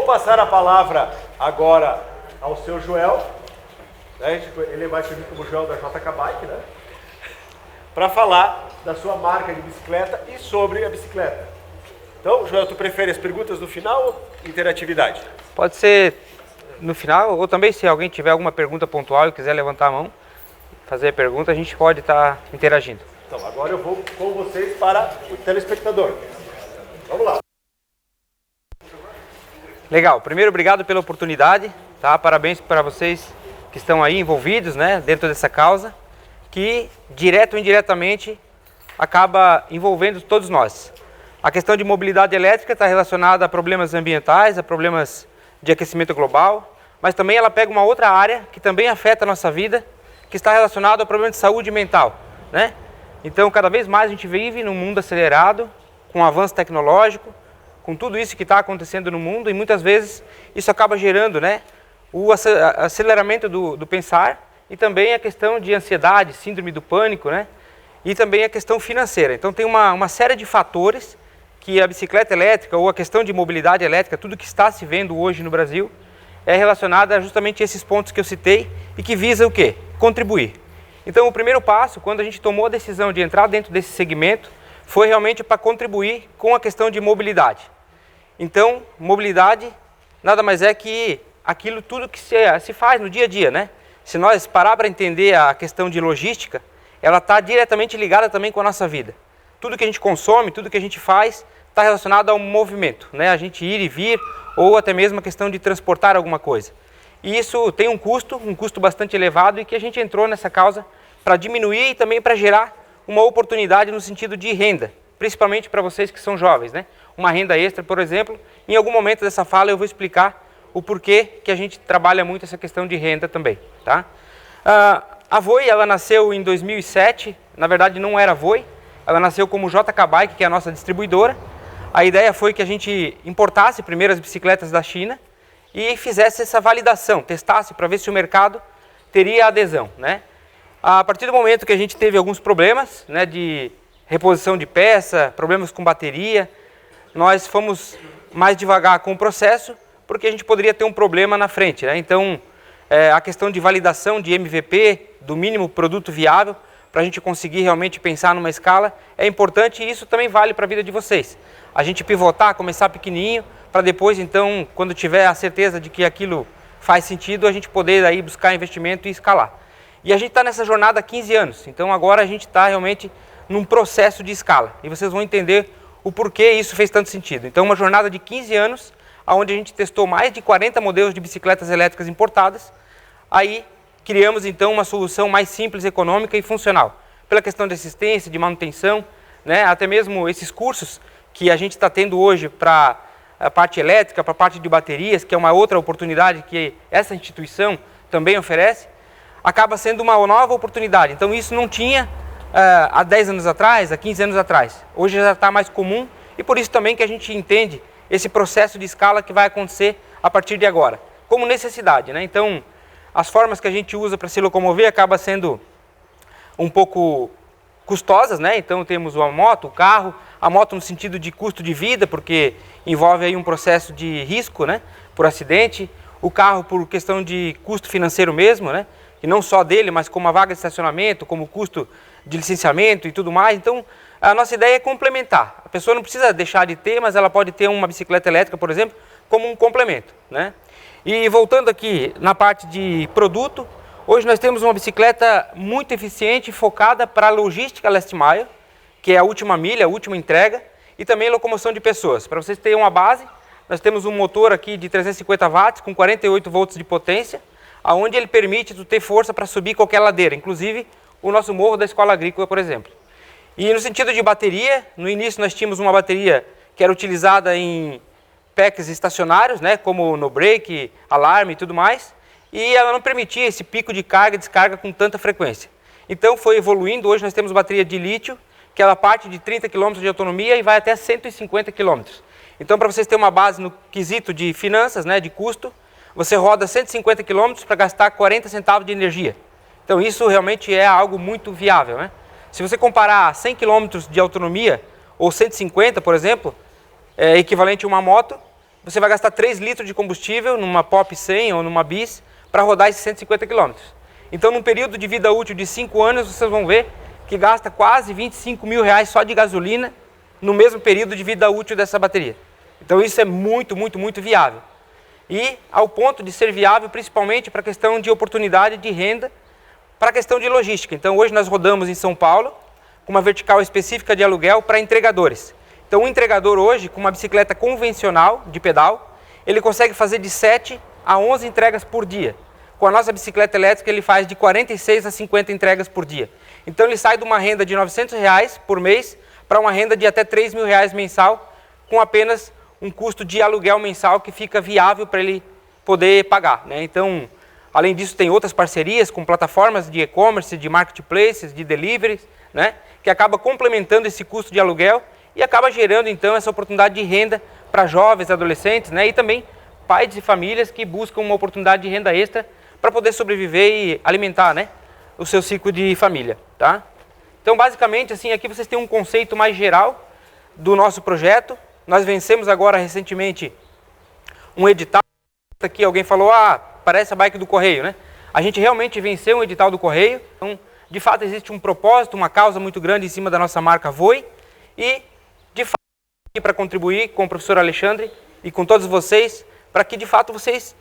passar a palavra agora ao seu Joel, né? Ele vai servir como Joel da JK Bike, né? Para falar da sua marca de bicicleta e sobre a bicicleta. Então, Joel, tu prefere as perguntas no final ou interatividade? Pode ser no final, ou também se alguém tiver alguma pergunta pontual e quiser levantar a mão, fazer a pergunta, a gente pode estar interagindo. Então, agora eu vou com vocês para o telespectador. Vamos lá. Legal. Primeiro, obrigado pela oportunidade, tá? Parabéns para vocês que estão aí envolvidos, né, dentro dessa causa, que direto ou indiretamente acaba envolvendo todos nós. A questão de mobilidade elétrica está relacionada a problemas ambientais, a problemas de aquecimento global, mas também ela pega uma outra área que também afeta a nossa vida, que está relacionada ao problema de saúde mental, né? Então, cada vez mais a gente vive num mundo acelerado, com avanço tecnológico, com tudo isso que está acontecendo no mundo, e muitas vezes isso acaba gerando, né, o aceleramento do pensar, e também a questão de ansiedade, síndrome do pânico, né, e também a questão financeira. Então tem uma série de fatores que a bicicleta elétrica ou a questão de mobilidade elétrica, tudo que está se vendo hoje no Brasil, é relacionada justamente a esses pontos que eu citei e que visa o quê? Contribuir. Então o primeiro passo, quando a gente tomou a decisão de entrar dentro desse segmento, foi realmente para contribuir com a questão de mobilidade. Então, mobilidade nada mais é que aquilo tudo que se faz no dia a dia, né? Se nós parar para entender a questão de logística, ela está diretamente ligada também com a nossa vida. Tudo que a gente consome, tudo que a gente faz, está relacionado ao movimento, né? A gente ir e vir, ou até mesmo a questão de transportar alguma coisa. E isso tem um custo bastante elevado, e que a gente entrou nessa causa para diminuir e também para gerar uma oportunidade no sentido de renda, principalmente para vocês que são jovens, né? Uma renda extra, por exemplo. Em algum momento dessa fala eu vou explicar o porquê que a gente trabalha muito essa questão de renda também, tá? A Voi, ela nasceu em 2007, na verdade não era Voi, ela nasceu como JK Bike, que é a nossa distribuidora. A ideia foi que a gente importasse primeiro as bicicletas da China e fizesse essa validação, testasse para ver se o mercado teria adesão, né? A partir do momento que a gente teve alguns problemas, né, de reposição de peça, problemas com bateria, nós fomos mais devagar com o processo, porque a gente poderia ter um problema na frente, né? Então, a questão de validação de MVP, do mínimo produto viável, para a gente conseguir realmente pensar numa escala, é importante, e isso também vale para a vida de vocês. A gente pivotar, começar pequenininho, para depois, então, quando tiver a certeza de que aquilo faz sentido, a gente poder aí buscar investimento e escalar. E a gente está nessa jornada há 15 anos, então agora a gente está realmente num processo de escala, e vocês vão entender o porquê isso fez tanto sentido. Então, uma jornada de 15 anos, onde a gente testou mais de 40 modelos de bicicletas elétricas importadas. Aí criamos então uma solução mais simples, econômica e funcional, pela questão de assistência, de manutenção, né? Até mesmo esses cursos que a gente está tendo hoje para a parte elétrica, para a parte de baterias, que é uma outra oportunidade que essa instituição também oferece, acaba sendo uma nova oportunidade. Então isso não tinha há 10 anos atrás, há 15 anos atrás. Hoje já está mais comum, e por isso também que a gente entende esse processo de escala que vai acontecer a partir de agora, como necessidade, né? Então, as formas que a gente usa para se locomover acaba sendo um pouco custosas, né? Então, temos a moto, o carro, a moto no sentido de custo de vida, porque envolve aí um processo de risco, né? Por acidente, o carro por questão de custo financeiro mesmo, né? E não só dele, mas como a vaga de estacionamento, como o custo de licenciamento e tudo mais. Então, a nossa ideia é complementar. A pessoa não precisa deixar de ter, mas ela pode ter uma bicicleta elétrica, por exemplo, como um complemento, né? E voltando aqui na parte de produto, hoje nós temos uma bicicleta muito eficiente, focada para a logística last mile, que é a última milha, a última entrega, e também locomoção de pessoas. Para vocês terem uma base, nós temos um motor aqui de 350 watts com 48 volts de potência, onde ele permite tu ter força para subir qualquer ladeira, inclusive o nosso morro da Escola Agrícola, por exemplo. E no sentido de bateria, no início nós tínhamos uma bateria que era utilizada em packs estacionários, né, como no break, alarme e tudo mais, e ela não permitia esse pico de carga e descarga com tanta frequência. Então foi evoluindo, hoje nós temos bateria de lítio, que ela parte de 30 km de autonomia e vai até 150 km. Então, para vocês terem uma base no quesito de finanças, né, de custo, você roda 150 km para gastar 40 centavos de energia. Então isso realmente é algo muito viável, né? Se você comparar 100 km de autonomia, ou 150, por exemplo, é equivalente a uma moto, você vai gastar 3 litros de combustível numa Pop 100 ou numa Bis para rodar esses 150 km. Então, num período de vida útil de 5 anos, vocês vão ver que gasta quase 25 mil reais só de gasolina no mesmo período de vida útil dessa bateria. Então, isso é muito, muito, muito viável. E ao ponto de ser viável principalmente para a questão de oportunidade de renda, para a questão de logística. Então, hoje nós rodamos em São Paulo com uma vertical específica de aluguel para entregadores. Então, um entregador hoje, com uma bicicleta convencional de pedal, ele consegue fazer de 7 a 11 entregas por dia. Com a nossa bicicleta elétrica, ele faz de 46 a 50 entregas por dia. Então, ele sai de uma renda de 900 reais por mês para uma renda de até 3 mil reais mensal, com apenas um custo de aluguel mensal que fica viável para ele poder pagar, né? Então, além disso, tem outras parcerias com plataformas de e-commerce, de marketplaces, de deliveries, né? Que acaba complementando esse custo de aluguel e acaba gerando, então, essa oportunidade de renda para jovens, adolescentes, né? E também pais de famílias que buscam uma oportunidade de renda extra para poder sobreviver e alimentar, né, o seu ciclo de família, tá? Então, basicamente, assim, aqui vocês têm um conceito mais geral do nosso projeto. Nós vencemos agora, recentemente, um edital. Aqui alguém falou, parece a bike do Correio, né? A gente realmente venceu um edital do Correio. Então, de fato, existe um propósito, uma causa muito grande em cima da nossa marca Voe. E, de fato, aqui para contribuir com o professor Alexandre e com todos vocês, para que, de fato, vocês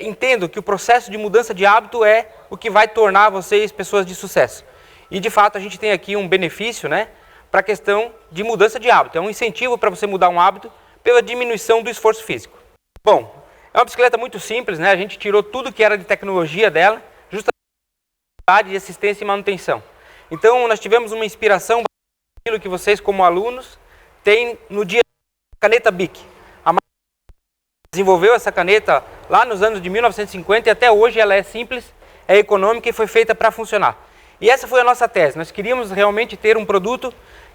entendam que o processo de mudança de hábito é o que vai tornar vocês pessoas de sucesso. E, de fato, a gente tem aqui um benefício, né, para a questão de mudança de hábito. É um incentivo para você mudar um hábito pela diminuição do esforço físico. Bom, é uma bicicleta muito simples, né? A gente tirou tudo que era de tecnologia dela, justamente de assistência e manutenção. Então, nós tivemos uma inspiração aquilo que vocês, como alunos, têm no dia da caneta Bic. A marca desenvolveu essa caneta lá nos anos de 1950 e até hoje ela é simples, é econômica e foi feita para funcionar. E essa foi a nossa tese. Nós queríamos realmente ter um produto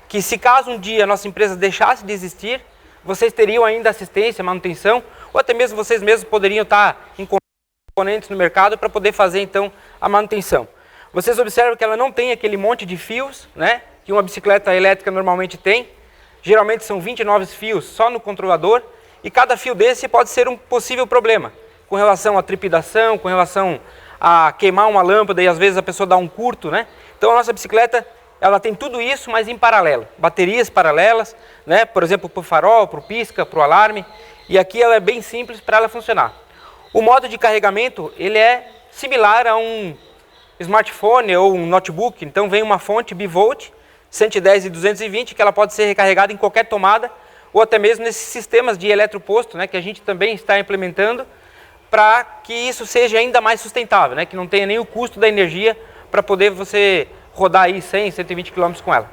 que, se caso um dia a nossa empresa deixasse de existir, vocês teriam ainda assistência, manutenção, ou até mesmo vocês mesmos poderiam estar em componentes no mercado para poder fazer, então, a manutenção. Vocês observam que ela não tem aquele monte de fios, né, que uma bicicleta elétrica normalmente tem. Geralmente são 29 fios só no controlador, e cada fio desse pode ser um possível problema, com relação à trepidação, com relação a queimar uma lâmpada e às vezes a pessoa dá um curto, né? Então a nossa bicicleta, ela tem tudo isso, mas em paralelo. Baterias paralelas, né? Por exemplo, para o farol, para o pisca, para o alarme. E aqui ela é bem simples para ela funcionar. O modo de carregamento, ele é similar a um smartphone ou um notebook. Então vem uma fonte bivolt, 110 e 220, que ela pode ser recarregada em qualquer tomada, ou até mesmo nesses sistemas de eletroposto, né? Que a gente também está implementando, para que isso seja ainda mais sustentável, né? Que não tenha nem o custo da energia para poder você rodar aí 100, 120 km com ela.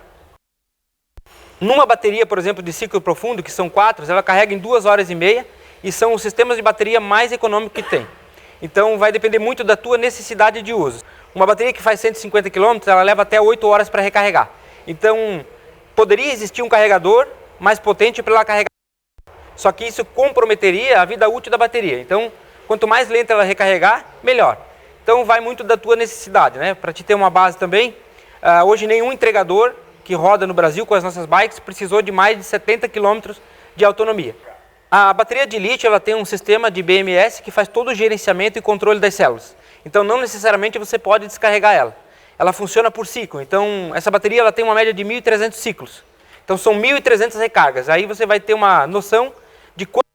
Numa bateria, por exemplo, de ciclo profundo, que são 4, ela carrega em 2 horas e meia e são os sistemas de bateria mais econômicos que tem. Então vai depender muito da tua necessidade de uso. Uma bateria que faz 150 km, ela leva até 8 horas para recarregar. Então poderia existir um carregador mais potente para ela carregar, só que isso comprometeria a vida útil da bateria. Então, quanto mais lenta ela recarregar, melhor. Então vai muito da tua necessidade, né? Para te ter uma base também, hoje nenhum entregador que roda no Brasil com as nossas bikes precisou de mais de 70 km de autonomia. A bateria de lítio, ela tem um sistema de BMS que faz todo o gerenciamento e controle das células. Então não necessariamente você pode descarregar ela. Ela funciona por ciclo. Então essa bateria ela tem uma média de 1.300 ciclos. Então são 1.300 recargas. Aí você vai ter uma noção de quanto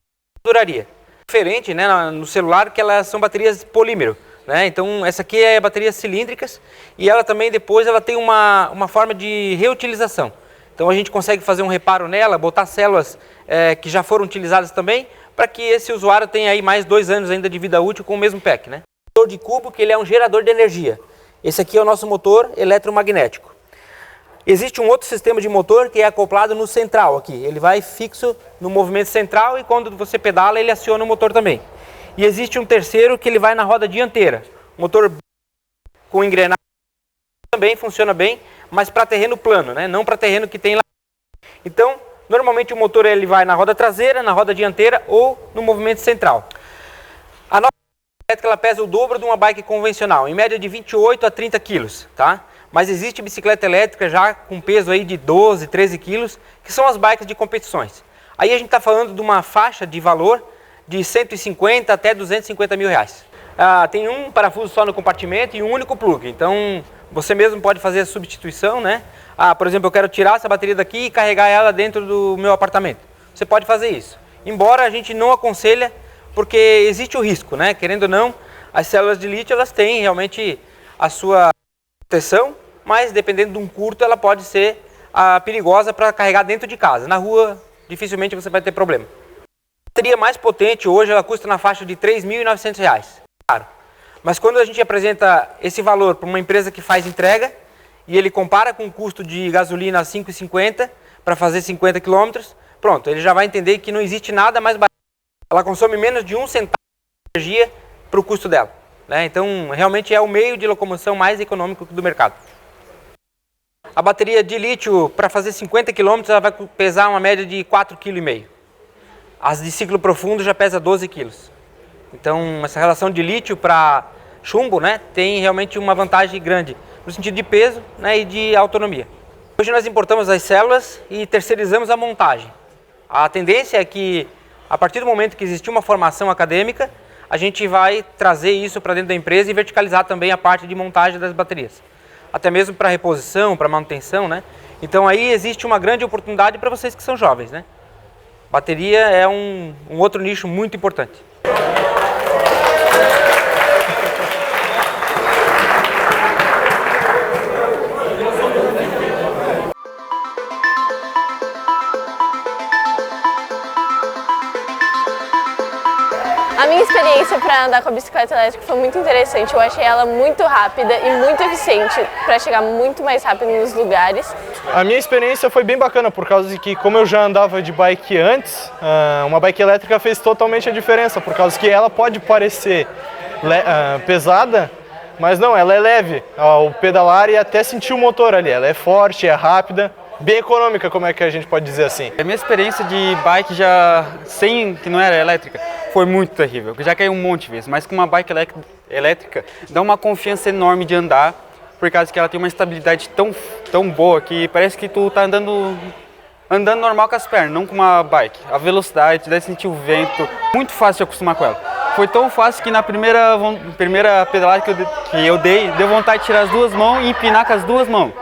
duraria. Diferente, né, no celular, que elas são baterias polímero, né? Então essa aqui é baterias cilíndricas e ela também depois ela tem uma forma de reutilização. Então a gente consegue fazer um reparo nela, botar células que já foram utilizadas também, para que esse usuário tenha aí mais 2 anos ainda de vida útil com o mesmo pack, né? O motor de cubo, que ele é um gerador de energia. Esse aqui é o nosso motor eletromagnético. Existe um outro sistema de motor que é acoplado no central aqui. Ele vai fixo no movimento central e quando você pedala ele aciona o motor também. E existe um terceiro que ele vai na roda dianteira. Motor com engrenagem também funciona bem, mas para terreno plano, né? Não para terreno que tem lá. Então, normalmente o motor ele vai na roda traseira, na roda dianteira ou no movimento central. A nossa bicicleta ela pesa o dobro de uma bike convencional, em média de 28 a 30 quilos, tá? Mas existe bicicleta elétrica já com peso aí de 12, 13 quilos, que são as bikes de competições. Aí a gente está falando de uma faixa de valor de 150 até 250 mil reais. Tem um parafuso só no compartimento e um único plug, então você mesmo pode fazer a substituição, né? Por exemplo, eu quero tirar essa bateria daqui e carregar ela dentro do meu apartamento. Você pode fazer isso, embora a gente não aconselha, porque existe o risco, né? Querendo ou não, as células de lítio elas têm realmente a sua proteção, mas dependendo de um curto ela pode ser perigosa para carregar dentro de casa. Na rua dificilmente você vai ter problema. A bateria mais potente hoje ela custa na faixa de R$ 3.900, claro. Mas quando a gente apresenta esse valor para uma empresa que faz entrega e ele compara com o custo de gasolina a 5,50 para fazer 50 km, pronto, ele já vai entender que não existe nada mais barato. Ela consome menos de 1 centavo de energia para o custo dela, né? Então, realmente é o meio de locomoção mais econômico do mercado. A bateria de lítio, para fazer 50 km, ela vai pesar uma média de 4,5 kg. As de ciclo profundo já pesa 12 kg. Então, essa relação de lítio para chumbo, né, tem realmente uma vantagem grande no sentido de peso, né, e de autonomia. Hoje nós importamos as células e terceirizamos a montagem. A tendência é que, a partir do momento que existir uma formação acadêmica, a gente vai trazer isso para dentro da empresa e verticalizar também a parte de montagem das baterias. Até mesmo para reposição, para manutenção, né? Então aí existe uma grande oportunidade para vocês que são jovens, né? Bateria é um outro nicho muito importante. A minha experiência para andar com a bicicleta elétrica foi muito interessante. Eu achei ela muito rápida e muito eficiente para chegar muito mais rápido nos lugares. A minha experiência foi bem bacana por causa de que, como eu já andava de bike antes, uma bike elétrica fez totalmente a diferença, por causa que ela pode parecer pesada, mas não, ela é leve ao pedalar e até sentir o motor ali. Ela é forte, é rápida, bem econômica, como é que a gente pode dizer assim. A minha experiência de bike que não era elétrica, foi muito terrível. Eu já caí um monte de vezes, mas com uma bike elétrica dá uma confiança enorme de andar, por causa que ela tem uma estabilidade tão boa que parece que tu tá andando normal com as pernas, não com uma bike. A velocidade, dá sentir o vento, muito fácil de acostumar com ela. Foi tão fácil que na primeira pedalada que eu dei, deu vontade de tirar as duas mãos e empinar com as duas mãos.